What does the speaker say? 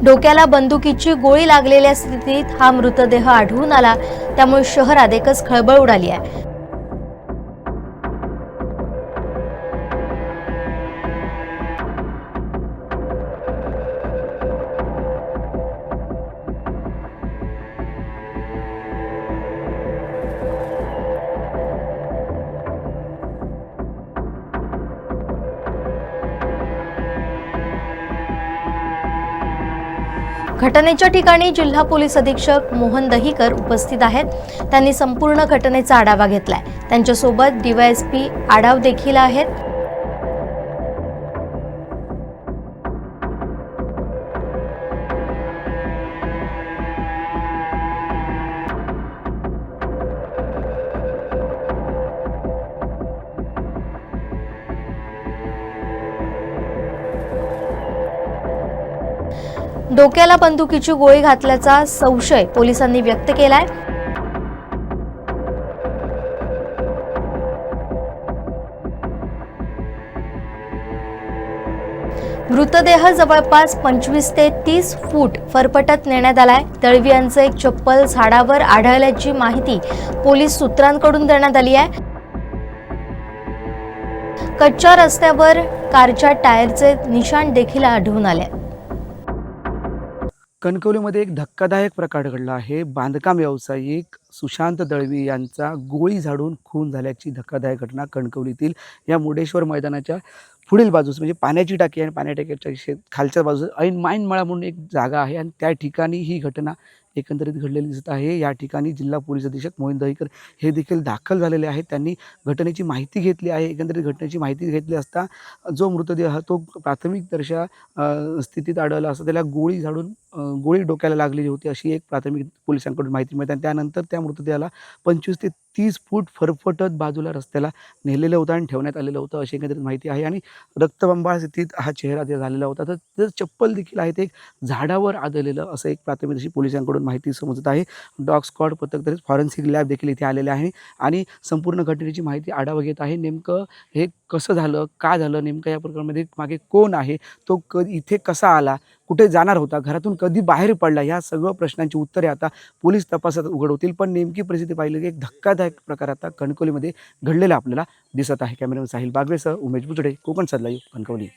डोक्याला बंदुकीची गोळी लागलेल्या स्थितीत हा मृतदेह आढळून आला, त्यामुळे शहरात एकच खळबळ उडाली आहे। घटनेच्या ठिकाणी जिल्हा पोलीस अधीक्षक मोहन दहीकर उपस्थित आहेत। त्यांनी संपूर्ण घटनेचा आढावा घेतलाय। त्यांच्यासोबत डीवायएसपी आढाव देखील आहेत। डोक्याला बंदुकीची गोळी घातल्याचा संशय पोलिसांनी व्यक्त केलाय। मृतदेह जवळपास 25 ते 30 फूट फरफटत नेण्यात आलाय। दळवी यांचं एक चप्पल झाडावर आढळल्याची माहिती पोलीस सूत्रांकडून देण्यात आली आहे। कच्च्या रस्त्यावर कारच्या टायरचे निशाण देखील आढळून आले। कणकवलीमध्ये एक धक्कादायक प्रकार घडला आहे। बांधकाम व्यावसायिक सुशांत दळवी यांचा गोळी झाडून खून झाल्याची धक्कादायक घटना कणकवलीतील या मुडेश्वर मैदानाच्या पुढील बाजूस म्हणजे पाण्याची टाकी आणि पाण्या टाकीच्या खालच्या बाजूस ऐन माईनमळा म्हणून एक जागा आहे आणि त्या ठिकाणी ही घटना एकंदरीत घडलेली दिसत आहे। या ठिकाणी जिल्हा पोलीस अधीक्षक मोहन दहीकर हे देखील दाखल झालेले आहेत। त्यांनी घटनेची माहिती घेतली आहे। एकंदरीत घटनेची माहिती घेतली असता जो मृतदेह तो प्राथमिक दर्शा स्थितीत आढळला असता त्याला गोळी झाडून गोळी डोक्याला लागलेली होती अशी एक प्राथमिक पोलिसांकडून माहिती मिळते। त्यानंतर त्या मृतदेहाला 25 ते 30 फूट फरफटत बाजूला रस्त्याला नेलेलं होतं आणि ठेवण्यात आलेलं होतं अशी एकंदरीत माहिती आहे। आणि रक्तबंबाळ स्थितीत हा चेहरा झालेला होता। तर चप्पल देखील आहे ते एक झाडावर आढळलेलं असं एक प्राथमिक अशी पोलिसांकडून माहिती समजत आहे। डॉग स्क्वॉड पथक तसेच फॉरेन्सिक लॅब देखील इथे आलेले आहे आणि संपूर्ण घटनेची माहिती आढावा घेत आहे। नेमकं हे कसं झालं, का झालं, नेमकं या प्रकरणामध्ये मागे कोण आहे, तो इथे कसा आला, कुठे जाणार होता, घरातून कधी बाहेर पडला, या सर्व प्रश्नांची उत्तरे आता पोलीस तपासात उघड होतील। पण नेमकी परिस्थिती पाहिली की एक धक्कादायक प्रकार आता कणकवलीमध्ये घडलेला आपल्याला दिसत आहे। कॅमेरामॅन साहिल बागवेसह उमेश बुचडे, कोकण लाईव्ह, कणकवली।